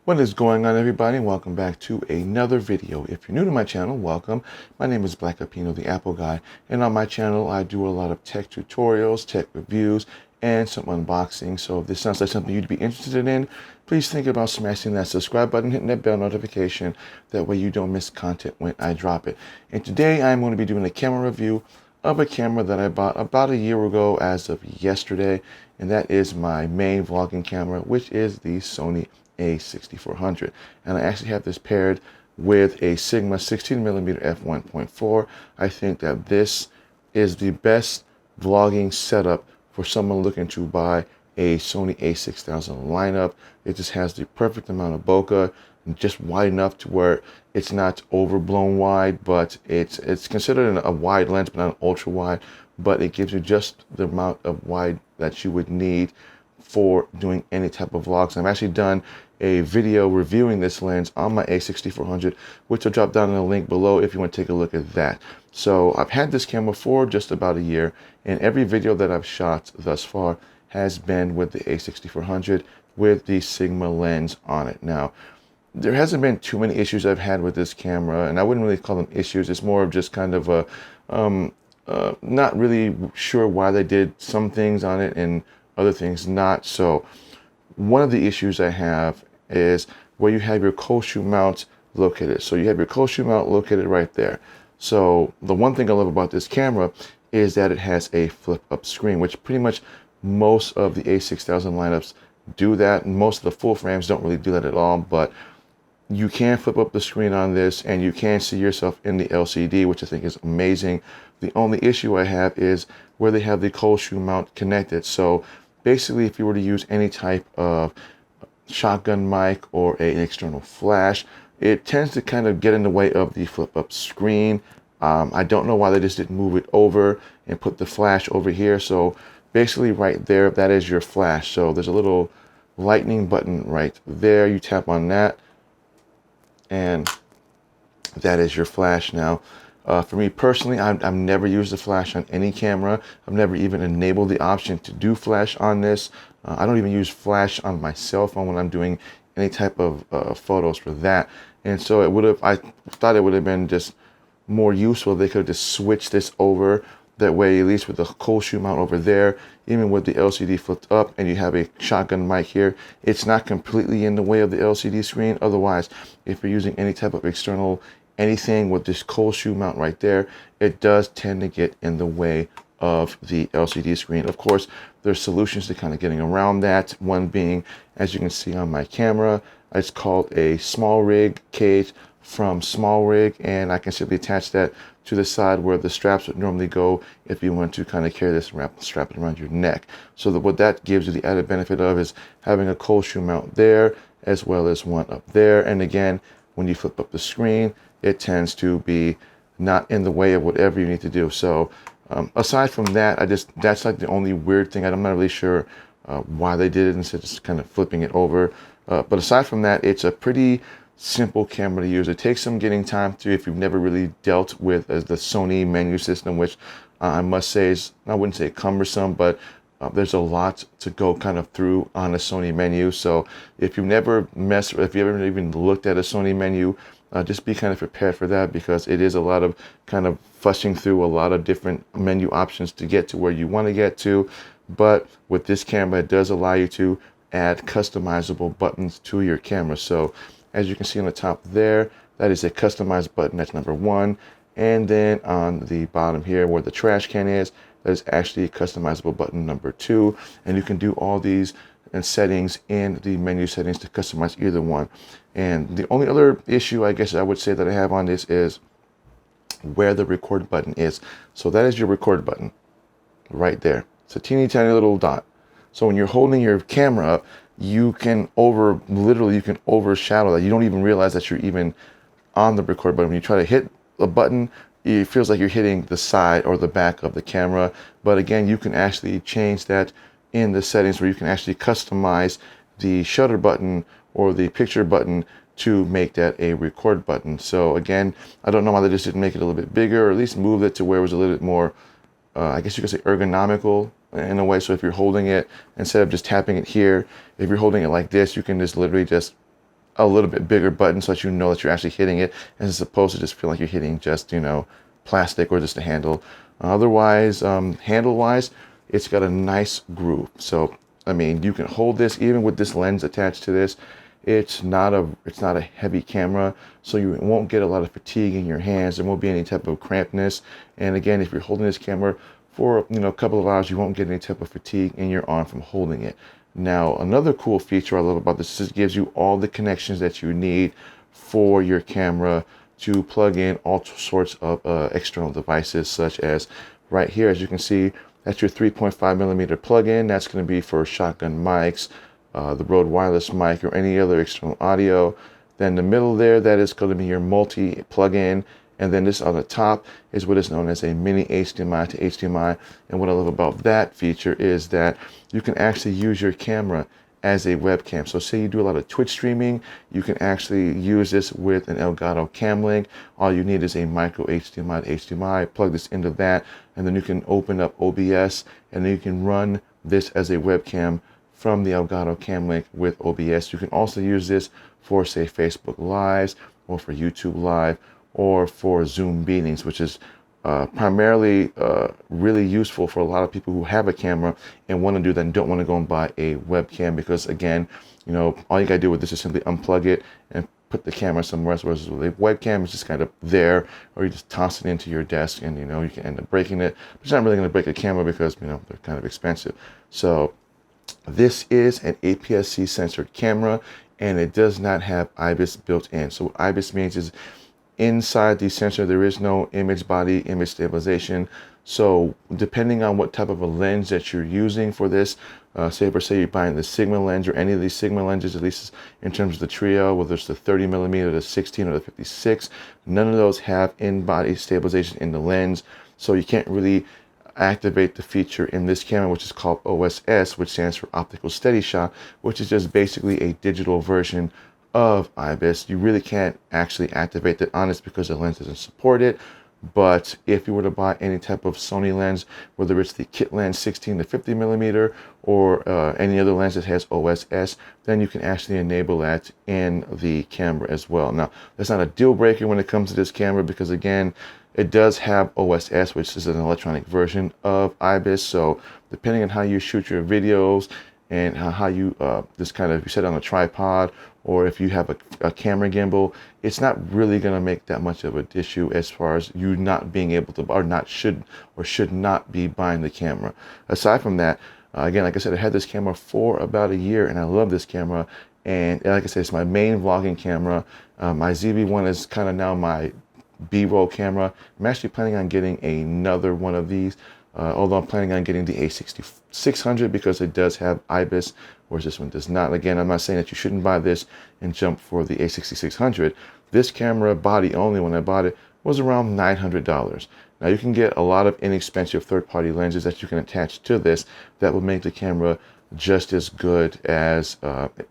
What is going on, everybody? Welcome back to another video. If you're new to my channel, welcome. My name is Black Apino, the Apple Guy, and on my channel I do a lot of tech tutorials, tech reviews, and some unboxing. So if this sounds like something you'd be interested in, please think about smashing that subscribe button, hitting that bell notification. That way you don't miss content when I drop it. And today I'm going to be doing a camera review of a camera that I bought about a year ago as of yesterday, and that is my main vlogging camera, which is the Sony a6400. And I actually have this paired with a Sigma 16mm f1.4. I think that this is the best vlogging setup for someone looking to buy a Sony a6000 lineup. It just has the perfect amount of bokeh, just wide enough to where it's not overblown wide, but it's considered a wide lens, but not an ultra wide. But it gives you just the amount of wide that you would need for doing any type of vlogs. I've actually done a video reviewing this lens on my a6400, which I'll drop down in the link below if you want to take a look at that. So I've had this camera for just about a year, and every video that I've shot thus far has been with the a6400 with the Sigma lens on it. Now, there hasn't been too many issues I've had with this camera, and I wouldn't really call them issues. It's more of just kind of a not really sure why they did some things on it and other things not. So one of the issues I have is where you have your cold shoe mount located. So you have your cold shoe mount located right there. So the one thing I love about this camera is that it has a flip up screen, which pretty much most of the a6000 lineups do that. Most of the full frames don't really do that at all, but you can flip up the screen on this and you can see yourself in the LCD, which I think is amazing. The only issue I have is where they have the cold shoe mount connected. So basically, if you were to use any type of shotgun mic or an external flash, it tends to kind of get in the way of the flip up screen. I don't know why they just didn't move it over and put the flash over here. So basically right there, that is your flash. So there's a little lightning button right there. You tap on that and that is your flash. Now, for me personally, I've never used a flash on any camera. I've never even enabled the option to do flash on this. I don't even use flash on my cell phone when I'm doing any type of photos for that. And so I thought it would have been just more useful. They could have just switched this over. That way, at least with the cold shoe mount over there, even with the LCD flipped up and you have a shotgun mic here, it's not completely in the way of the LCD screen. Otherwise, if you're using any type of external anything with this cold shoe mount right there, it does tend to get in the way of the LCD screen. Of course, there's solutions to kind of getting around that. One being, as you can see on my camera, it's called a small rig cage from Small Rig, and I can simply attach that to the side where the straps would normally go if you want to kind of carry this and strap it around your neck. So what that gives you the added benefit of is having a cold shoe mount there as well as one up there. And again, when you flip up the screen, it tends to be not in the way of whatever you need to do. So aside from that, that's like the only weird thing. I'm not really sure why they did it instead of just kind of flipping it over. But aside from that, it's a pretty simple camera to use. It takes some getting time to if you've never really dealt with the Sony menu system, which I must say is, I wouldn't say cumbersome, but there's a lot to go kind of through on a Sony menu. So if you've never if you haven't even looked at a Sony menu, just be kind of prepared for that, because it is a lot of kind of fussing through a lot of different menu options to get to where you want to get to. But with this camera, it does allow you to add customizable buttons to your camera. So as you can see on the top there, that is a customized button. That's number one. And then on the bottom here where the trash can is, that is actually a customizable button number two. And you can do all these and settings in the menu settings to customize either one. And the only other issue I guess I would say that I have on this is where the record button is. So that is your record button right there. It's a teeny tiny little dot. So when you're holding your camera up, you can literally overshadow that. You don't even realize that you're even on the record button. When you try to hit a button, it feels like you're hitting the side or the back of the camera. But again, you can actually change that in the settings where you can actually customize the shutter button or the picture button to make that a record button. So again, I don't know why they just didn't make it a little bit bigger, or at least move it to where it was a little bit more, I guess you could say ergonomical in a way. So if you're holding it, instead of just tapping it here, if you're holding it like this, you can just literally just a little bit bigger button so that you know that you're actually hitting it, as opposed to just feel like you're hitting just, plastic or just a handle. Otherwise, handle-wise, it's got a nice groove. So, I mean, you can hold this even with this lens attached to this. It's not a heavy camera, so you won't get a lot of fatigue in your hands. There won't be any type of crampness. And again, if you're holding this camera for a couple of hours, you won't get any type of fatigue in your arm from holding it. Now, another cool feature I love about this is it gives you all the connections that you need for your camera to plug in all sorts of external devices, such as right here, as you can see, that's your 3.5 millimeter plug-in. That's going to be for shotgun mics, the Rode wireless mic, or any other external audio. Then the middle there, that is going to be your multi plug-in. And then this on the top is what is known as a mini HDMI to HDMI. And what I love about that feature is that you can actually use your camera as a webcam. So say you do a lot of Twitch streaming, you can actually use this with an Elgato Cam Link. All you need is a micro HDMI to HDMI, plug this into that, and then you can open up OBS, and then you can run this as a webcam from the Elgato Cam Link with OBS. You can also use this for, say, Facebook Lives, or for YouTube Live, or for Zoom meetings, which is primarily really useful for a lot of people who have a camera and want to do that and don't want to go and buy a webcam, because again, all you gotta do with this is simply unplug it and put the camera somewhere else, whereas with a webcam, it's just kind of there, or you just toss it into your desk and you can end up breaking it. But it's not really going to break a camera because they're kind of expensive. So this is an APS-C censored camera, and it does not have IBIS built in. So what IBIS means is inside the sensor, there is no image body, image stabilization. So depending on what type of a lens that you're using for this, say you're buying the Sigma lens or any of these Sigma lenses, at least in terms of the trio, whether it's the 30 millimeter, the 16, or the 56, none of those have in-body stabilization in the lens. So you can't really activate the feature in this camera, which is called OSS, which stands for optical steady shot, which is just basically a digital version of IBIS. You really can't actually activate that on this because the lens doesn't support it. But if you were to buy any type of Sony lens, whether it's the kit lens 16 to 50 millimeter or any other lens that has OSS, then you can actually enable that in the camera as well. Now, that's not a deal breaker when it comes to this camera, because again, it does have OSS, which is an electronic version of IBIS. So depending on how you shoot your videos and how you just kind of, you set on a tripod, or if you have a camera gimbal, it's not really going to make that much of an issue as far as you not being able to, or should not be buying the camera. Aside from that, again, like I said, I had this camera for about a year, and I love this camera. And like I said, it's my main vlogging camera. My ZV-1 is kind of now my B-roll camera. I'm actually planning on getting another one of these, although I'm planning on getting the a6400 because it does have IBIS, whereas this one does not. Again, I'm not saying that you shouldn't buy this and jump for the a6600. This camera, body only, when I bought it, was around $900. Now, you can get a lot of inexpensive third-party lenses that you can attach to this that will make the camera just as good as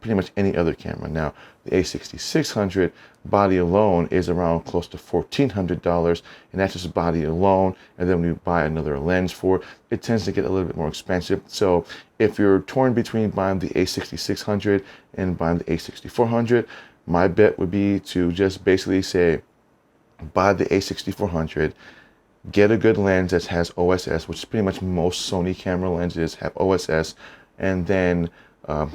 pretty much any other camera. Now, the a6600 body alone is around close to $1,400, and that's just body alone. And then when you buy another lens for it, it tends to get a little bit more expensive. So if you're torn between buying the a6600 and buying the a6400, my bet would be to just basically say, buy the a6400, get a good lens that has OSS, which is pretty much most Sony camera lenses have OSS, and then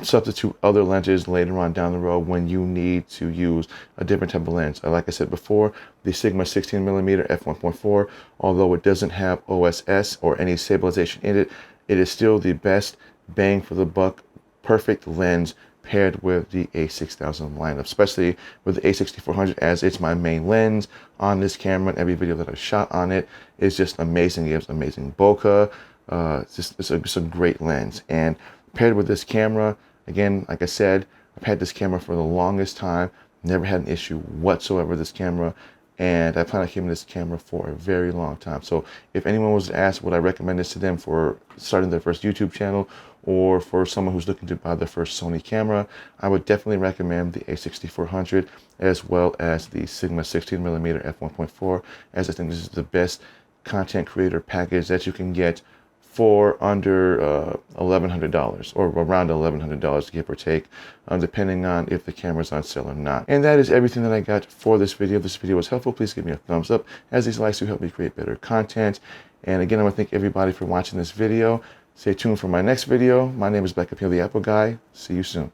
substitute other lenses later on down the road when you need to use a different type of lens. Like I said before, the Sigma 16mm f1.4, although it doesn't have OSS or any stabilization in it, it is still the best bang for the buck, perfect lens paired with the a6000 lineup, especially with the a6400, as it's my main lens on this camera, and every video that I shot on it is just amazing. It gives amazing bokeh. It's a great lens, and paired with this camera, again, like I said, I've had this camera for the longest time, never had an issue whatsoever with this camera, and I plan on keeping this camera for a very long time. So if anyone was to ask, would I recommend this to them for starting their first YouTube channel, or for someone who's looking to buy their first Sony camera, I would definitely recommend the a6400 as well as the Sigma 16mm f1.4, as I think this is the best content creator package that you can get for under $1,100 or around $1,100, give or take, depending on if the camera's on sale or not. And that is everything that I got for this video. If this video was helpful, please give me a thumbs up, as these likes do help me create better content. And again, I want to thank everybody for watching this video. Stay tuned for my next video. My name is Black Appeal, the Apple Guy. See you soon.